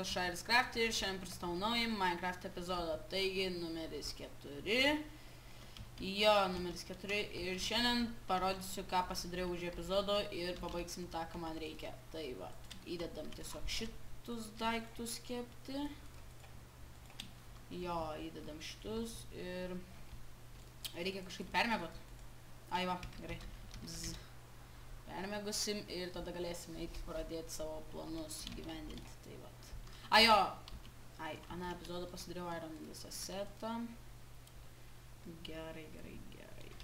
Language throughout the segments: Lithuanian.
aš Airiscraft ir šiandien pristatau naują Minecraft epizodą, taigi numeris 4. Jo, numeris 4 ir šiandien parodysiu, ką pasidariau už epizodo ir pabaigsim tą, ką man reikia. Tai va, įdedam tiesiog šitus daiktus kepti. Jo, įdedam šitus ir reikia kažkaip permiegot. Ai va, gerai. Bzz. Permiegosim ir tada galėsim eiti pradėti savo planus įgyvendinti. Tai va. Ai jo, aną epizodą pasidariau Iron visą setą. Gerai.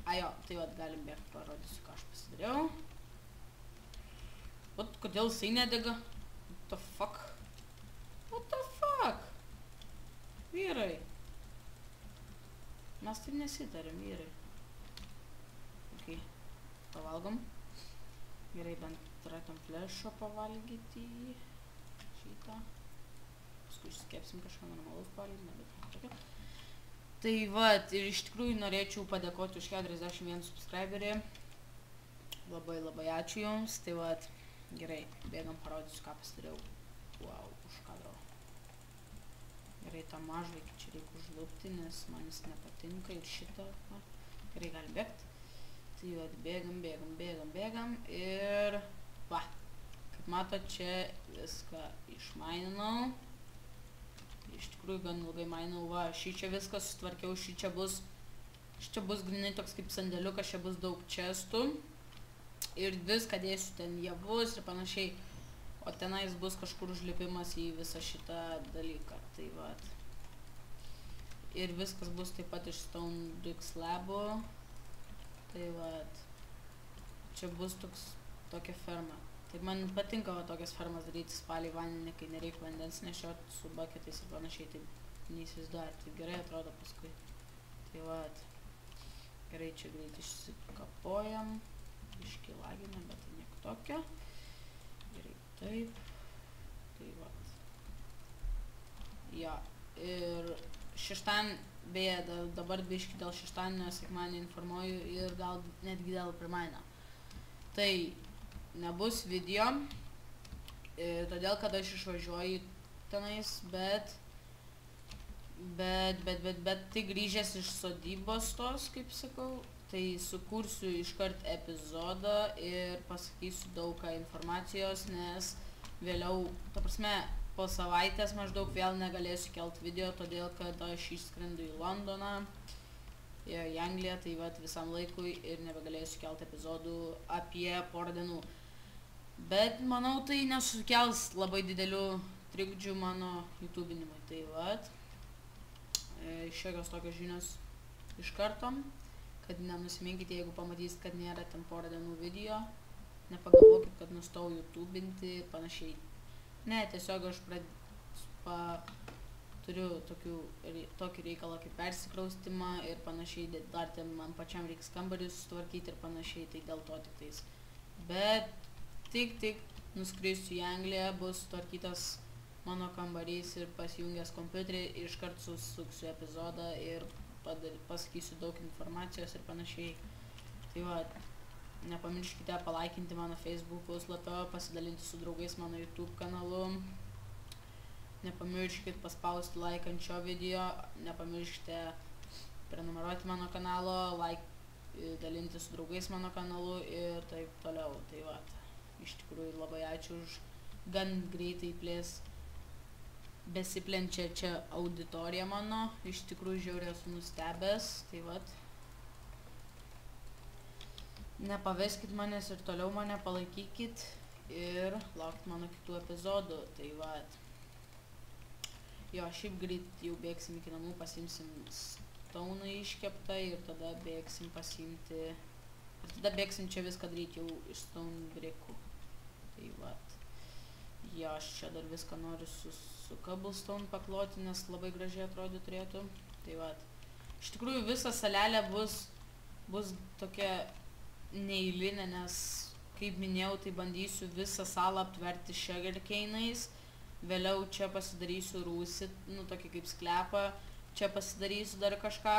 Ai jo, tai va, galim bėgti, parodysiu, ką aš pasidariau. Vat, kodėl jisai nedega? What the fuck? What the fuck? Vyrai. Mes taip nesitarėm, vyrai. Ok, pavalgom. Gerai, bent turėtum flešo pavalgyti šitą. Paskui išsikepsim kažką normalus pavalgyti, bet tokia. Tai va, ir iš tikrųjų norėčiau padėkoti už 41 subscriberį. Labai ačiū jums. Tai va, gerai, bėgam parodysiu, ką pasidariau. Wow, už kadro. Gerai, tą mažvaikį čia reikia užlupti, nes man jis nepatinka ir šitą. Va. Gerai, gali bėgti. Tai va, bėgam ir va, kaip matot, čia viską išmaininau. Iš tikrųjų gan ilgai mainau, va, šį čia viską sutvarkiau, šį čia bus grinai toks kaip sandėliukas, čia bus daug čestų ir viską dėsiu ten javus ir panašiai, o tenais bus kažkur užlipimas į visą šitą dalyką, tai va. Ir viskas bus taip pat iš Stone Brick Slabų. Tai va, čia bus tokia ferma. Tai man patinka va tokias fermas daryti spaliai vandenį, kai nereikia vandens nešioti su buketais ir panašiai, taip neįsivaizduoju, tai gerai atrodo paskui. Tai va, gerai čia greit išsikapojam, iškilagina, bet tai nieko tokio. Gerai, taip. Tai va. Ja, ir šeštadienį, beje, dabar biškį dėl šeštadienio sekmadienį informuoju ir gal netgi dėl pirmadienio. Tai nebus video, todėl kad aš išvažiuoju tenais, bet tik grįžęs iš sodybos tos, kaip sakau, tai sukursiu iškart epizodą ir pasakysiu daug ką informacijos, nes vėliau, ta prasme, po savaitės maždaug vėl negalėsiu kelt video, todėl kad aš išskrendu į Londoną, į Angliją, tai vat visam laikui ir nebegalėsiu kelt epizodų apie porą dienų. Bet manau, tai nesukels labai didelių trikdžių mano YouTube'inimui, tai vat. Šiokios tokios žinios iš karto, kad nenusiminkite, jeigu pamatysit, kad nėra ten porą dienų video, nepagalvokit, kad nustojau YouTube'inti ir panašiai. Ne, tiesiog aš turiu tokį reikalą kaip persikraustimą ir panašiai, dar ten man pačiam reiks kambarį sutvarkyti ir panašiai, tai dėl to tik tais. Bet tik nuskrisiu į Angliją, bus sutvarkytas mano kambarys ir pasijungęs kompiuterį ir iškart susuksiu epizodą ir pasakysiu daug informacijos ir panašiai. Tai va, nepamirškite palaikinti mano Facebook puslapio, pasidalinti su draugais mano YouTube kanalu. Nepamirškite paspausti like ant šio video, nepamirškite prenumeruoti mano kanalo, dalinti su draugais mano kanalu ir taip toliau. Tai va, iš tikrųjų labai ačiū už gan greitai besiplenčią čia auditoriją mano, iš tikrųjų žiauriai esu nustebęs, tai va. Nepaveskit manęs ir toliau mane palaikykit ir laukit mano kitų epizodų, tai va. Jo, šiaip greit jau bėgsim iki namų, pasiimsim Stone'ą iškeptą ir tada bėgsim pasiimti, ir tada bėgsim čia viską daryti jau iš Stone Brickų. Tai va. Jo, aš čia dar viską noriu su Cobblestone pakloti, nes labai gražiai atrodė turėtų. Tai va. Iš tikrųjų visa salelė bus tokia neeilinė, nes, kaip minėjau, tai bandysiu visą salą aptverti sugarcane'ais, vėliau čia pasidarysiu rūsį, tokį kaip sklepą, čia pasidarysiu dar kažką,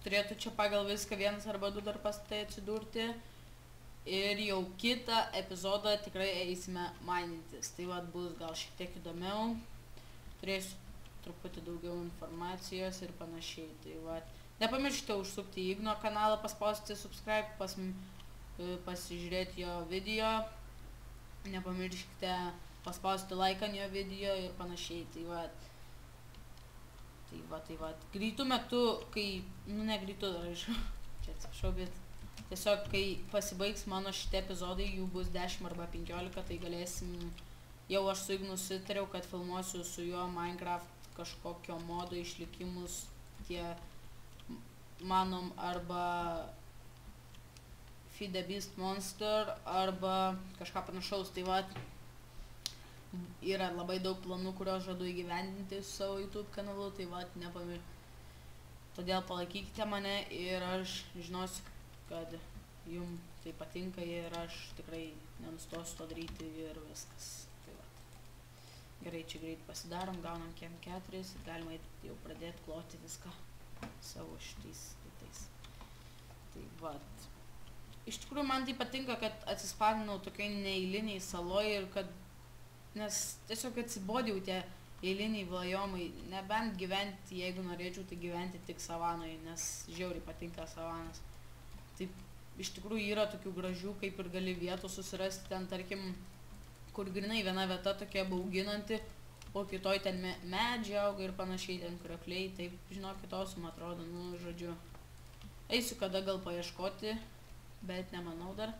turėtų čia pagal viską vienas arba du dar pastatai atsidurti, Ir jau kitą epizodą tikrai eisime mainytis. Tai vat bus gal šiek tiek įdomiau. Turėsiu truputį daugiau informacijos ir panašiai. Tai vat. Nepamirškite užsukti į Igno kanalą, paspausti subscribe, pasižiūrėti jo video. Nepamirškite paspausti like ant jo video ir panašiai. Tai vat. Greitų metu, kai, ne greitų dar aišku, čia atsiprašau, bet tiesiog kai pasibaigs mano šitie epizodai, jų bus 10 arba 15, tai galėsim, jau aš su Ignu susitariau, kad filmuosiu su juo Minecraft kažkokio modo išlikimus, tie manom arba Feed the Beast Monster arba kažką panašaus. Tai vat, yra labai daug planų, kuriuos žadu įgyvendinti su savo YouTube kanalu, tai vat todėl palaikykite mane ir aš žinosiu, kad jums tai patinka ir aš tikrai nenustosiu to daryti ir viskas. Tai vat. Gerai, čia greit pasidarom, gaunam kem 4 ir galima jau pradėti kloti viską savo šitais daiktais. Tai vat. Iš tikrųjų man tai patinka, kad atsispausdinau tokiai neeiliniai saloj ir kad nes tiesiog atsibodėjau tie eiliniai vlajomai, nebent gyventi, jeigu norėčiau, tai gyventi tik savanoje, nes žiauriai patinka savanas. Taip, iš tikrųjų yra tokių gražių, kaip ir gali vietų susirasti ten, tarkim, kur grinai viena vieta tokia bauginanti, o kitoj ten medžiai auga ir panašiai, ten kriokliai, taip, žinokit, man atrodo, nu, žodžiu. Eisiu kada gal paieškoti, bet nemanau dar.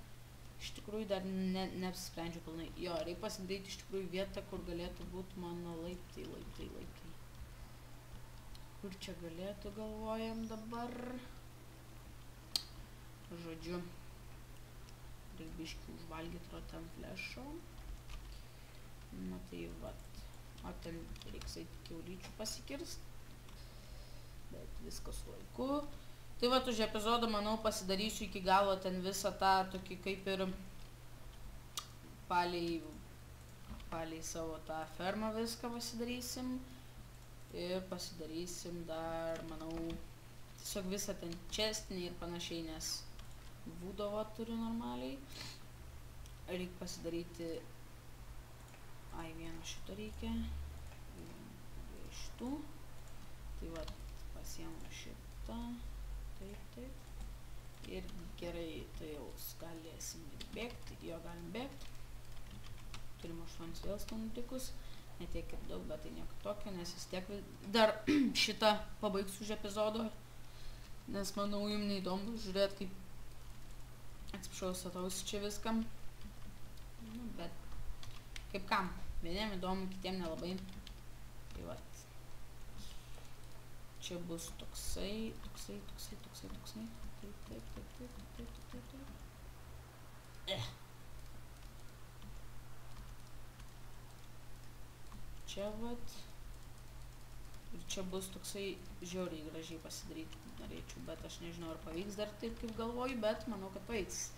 Iš tikrųjų dar neapsisprendžiu pilnai. Jo, reikia pasidaryti iš tikrųjų vietą, kur galėtų būti mano laiptai. Kur čia galėtų, galvojam dabar. Žodžiu, reikia biškį užvalgyti rotem flešo. Na tai vat. O ten reiks eiti kiaulyčių pasikirst. Bet viskas laiku. Tai vat už epizodą, manau, pasidarysiu iki galo ten visą tą tokį kaip ir palei savo tą fermą viską pasidarysim. Ir pasidarysim dar, manau, tiesiog visą ten čestinį ir panašiai, nes būdavo turiu normaliai. Reikia pasidaryti, vieną šito reikia, iš tų. Tai vat, pasiemu šitą. Taip. Ir gerai, tai jau galėsim ir bėgti, jo galim bėgti. Turim 8 vėl stundikus, ne tiek ir daug, bet tai nieko tokio, nes vis tiek dar šitą pabaigsiu už epizodo, nes manau jums neįdomu žiūrėti, kaip atsiprašau, statausi čia viskam. Nu, bet kaip kam, vieniem įdomu, kitiem nelabai. Tai vat. Čia bus toksai. Taip. Čia vat. Ir čia bus toksai žiauriai gražiai pasidaryti norėčiau, bet aš nežinau, ar pavyks dar taip, kaip galvoju, bet manau, kad pavyks.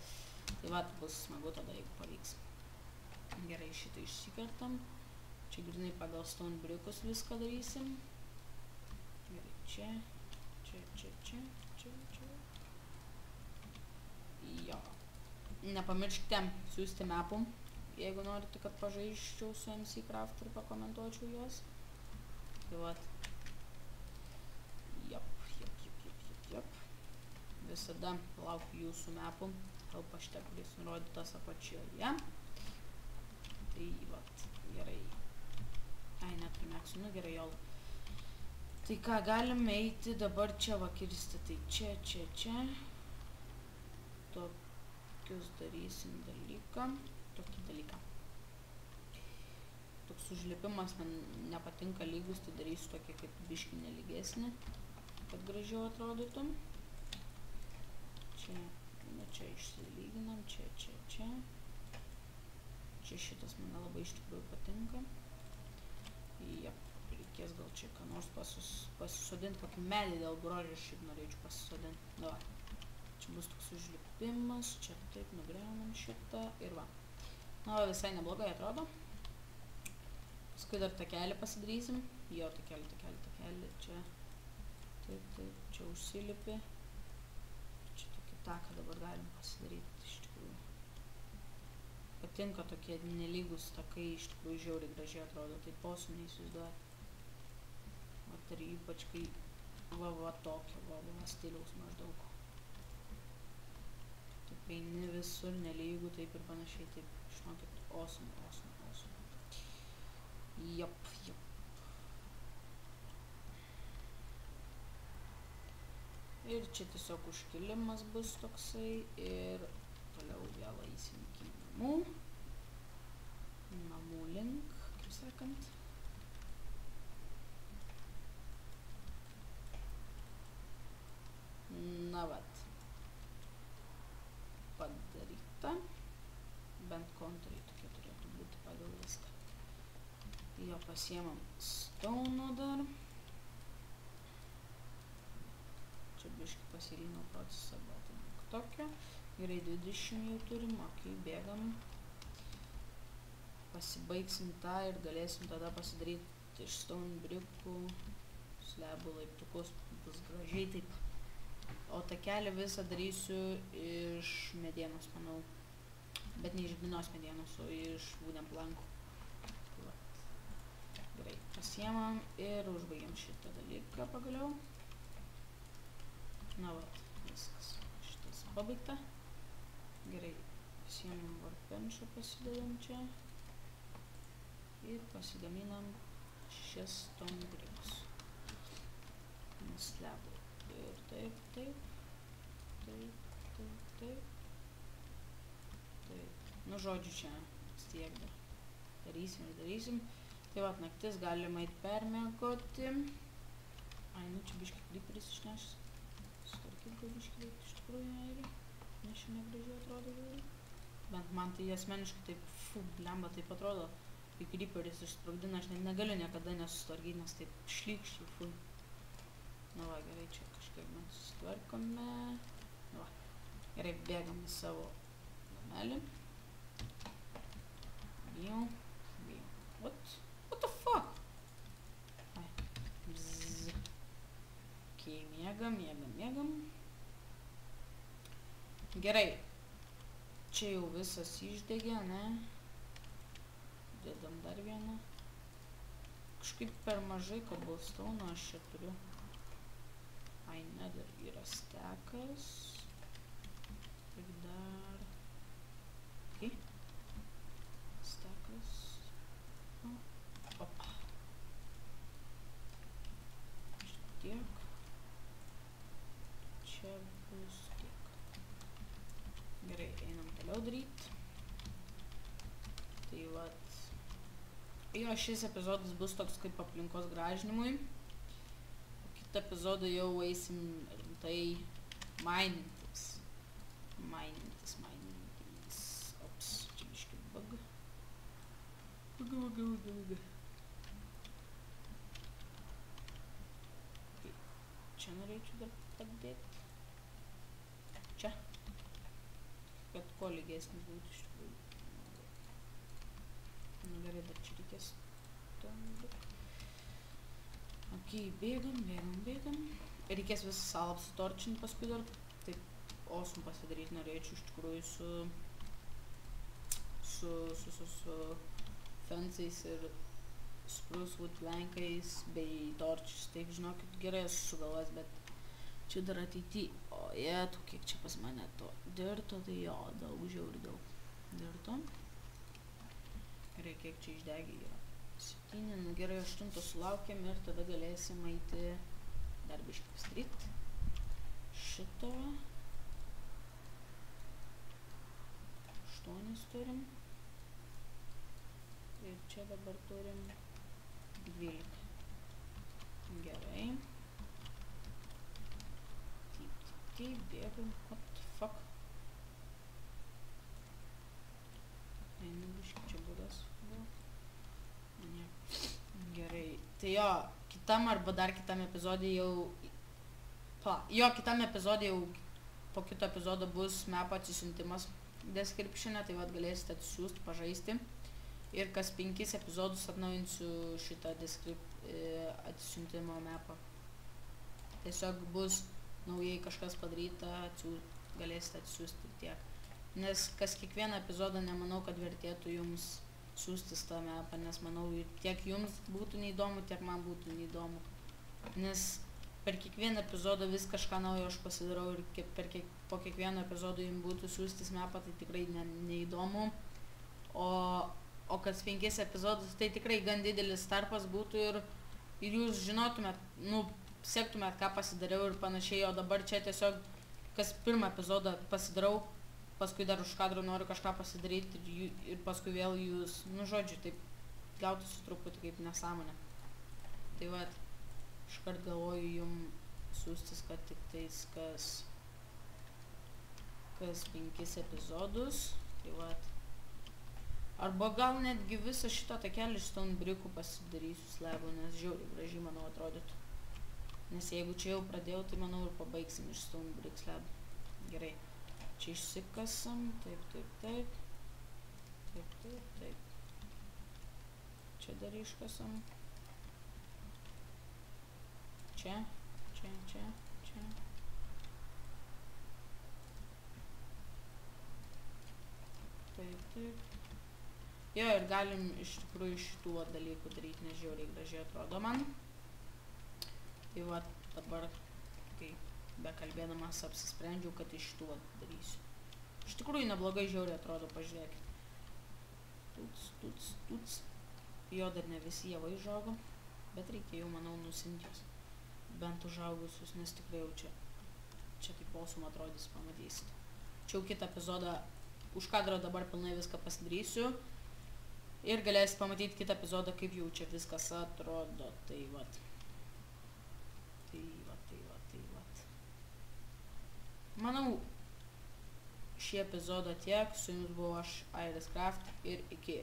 Tai vat, bus smagu tada, jeigu pavyks. Gerai, šitą išsikertam. Čia grinai pagal stone brickus viską darysim. Gerai, čia. Jo. Nepamirškite siųsti mapų, jeigu norite, kad pažaisčiau su MCCraft ir pakomentuočiau juos. Tai vat. Jop. Visada laukiu jūsų mapų. Help ašte, kuris nurodytas apačioje. Tai vat, gerai. Neturiu meksų, nu gerai, jol. Tai ką, galim eiti dabar čia va kirsti, tai čia. Tokius darysim tokį dalyką. Toks užlipimas man nepatinka lygus, tai darysiu tokį kaip biškį nelygesnį, kad gražiau atrodytum. Čia išsilyginam, čia. Čia šitas man labai iš tikrųjų patinka. Jep. Reikės gal čia ką nors pasisodinti, kokį medį dėl grožio šiaip norėčiau pasisodinti. Dabar. Čia bus toks užlipimas, čia taip nugriaunam šitą ir va. Na, visai neblogai atrodo. Paskui dar takelį pasidarysim. Jo, takelį, čia. Taip, čia užsilipi. Čia tokį taką dabar galim pasidaryti iš tikrųjų. patinka tokie nelygus takai, iš tikrųjų žiauriai gražiai atrodo, tai posų neįsivaizduoja. Vat ir ypač kai va tokio, va stiliaus maždaug. Taip eini visur nelygų, taip ir panašiai, taip, žinokit, awesome. Jop. Ir čia tiesiog užkilimas bus toksai ir toliau vėl eisim iki namų link, kaip sakant. Na vat, padaryta, bent kontūrai tokie turėtų būti pagal viską. Jo pasiemam stauno dar. Čia biškį pasirynau procesą, bet tokio. Gerai, 20 jau turim, ok, bėgam. Pasibaigsim tą ir galėsim tada pasidaryti iš stone brickų, slebų laiptukus, bus gražiai taip. O takelį visą darysiu iš medienos, manau. Bet ne iš grynos medienos, o iš wooden plankų. Gerai, pasiemam ir užbaigiam šitą dalyką pagaliau. Na vat, viskas. Šitas pabaigta. Gerai, pasiemam workbench'ą, pasidedam čia. Ir pasigaminam 6 stone bricks. Slebų. Ir taip. Nu, žodžiu, čia tiek dar. Darysim. Tai vat, naktis galima eit permiegoti. Ai, nu, čia biškį kliperis išnešęs. Sutvarkyt gal biškį reikia iš tikrųjų, ir nes čia negražiai atrodo žiūri. Bent man tai asmeniškai taip, blemba, taip atrodo. Kai kliperis išsprogdina, aš negaliu niekada nesutvarkyti, nes taip šlykščiai, Na va, gerai, čia kažkiek mes susitvarkome. Va, gerai, bėgam į savo namelį. Bijau. What the fuck? Ai, bzz. Ok, miegam. Gerai. Čia jau visas išdegė, ne? Dėdam dar vieną. Kažkaip per mažai cobblestone aš čia turiu. Ai, ne, dar yra stekas. Ir dar... Ok. Stekas. Opa. Tiek. Čia bus tiek. Gerai, einam toliau daryt. Tai vat... Jo, šis epizodas bus toks kaip aplinkos gražinimui. Kitą epizodą jau eisim rimtai mainintis. Ops, čia biškį bug. Čia norėčiau dar padėti. Čia. Kad kuo lygesnis būtų iš tikrųjų. Nu gerai, dar čia reikės. Ok, bėgam. Reikės visą salą apsitorčinti paskui dar. Taip, awesome pasidaryti norėčiau iš tikrųjų su fenceais ir spruce wood plankais bei torčiais. Taip, žinokit, gerai esu sugalvojęs, bet čia dar ateity. O jetu, kiek čia pas mane to dirto, tai jo, daug žiauriai daug dirto. Gerai, kiek čia išdegė yra. 7, nu gerai, 8 sulaukėm ir tada galėsim eiti dar biškį pastryt. Šito 8 turim. Ir čia dabar turim 12. Gerai. Taip, bėgam. What the fuck? Einu biškį, čia būdas buvo. Ne. Gerai. Tai jo, kitam arba dar kitam epizodė jau... kitam epizodė jau po kito epizodo bus map atsisiuntimas description'e, tai vat galėsite atsisiųsti, pažaisti. Ir kas 5 epizodus atnaujinsiu šitą atsisiuntimo mapą. Tiesiog bus naujai kažkas padaryta, galėsite atsisiųsti tiek. Nes kas kiekvieną epizodą nemanau, kad vertėtų jums siųstis tą mapą, nes manau tiek jums būtų neįdomu, tiek man būtų neįdomu. Nes per kiekvieną epizodą vis kažką naujo aš pasidarau ir po kiekvieno epizodo jums būtų siųstis mapą, tai tikrai neįdomu. O kas 5 epizodus, tai tikrai gan didelis tarpas būtų ir jūs žinotumėt, sektumėt, ką pasidariau ir panašiai, o dabar čia tiesiog kas pirmą epizodą pasidarau, paskui dar už kadro noriu kažką pasidaryti ir paskui vėl jūs, žodžiu, taip gautųsi truputį kaip nesąmonė. Tai vat, iškart galvoju jums siųstis, kad tik tais kas 5 epizodus, tai vat. Arba gal netgi visą šitą takelį iš Stone Brickų pasidarysiu slabų, nes žiauriai gražiai, manau, atrodytų. Nes jeigu čia jau pradėjau, tai manau ir pabaigsim iš Stone Brick slabų. Gerai. Čia išsikasam, taip. Čia dar iškasam. Čia. Taip. Jo, ir galim iš tikrųjų šitų dalykų daryti, nes žiauriai gražiai atrodo man. Tai va, dabar, kai bekalbėdamas apsisprendžiau, kad iš šitų darysiu. Iš tikrųjų neblogai žiauriai atrodo, pažiūrėkit. Tuts. Jo dar ne visi javai užaugo, bet reikėjo, manau, nusimti juos. Bent užaugusius, nes tikrai jau čia taip posum atrodys, pamatysit. Čia jau kitą epizodą už kadro dabar pilnai viską pasidarysiu. Ir galėsit pamatyti kitą epizodą, kaip jau čia viskas atrodo. Tai vat. Manau, šį epizodą tiek. Su jumis buvau aš, Airis Craft, ir iki.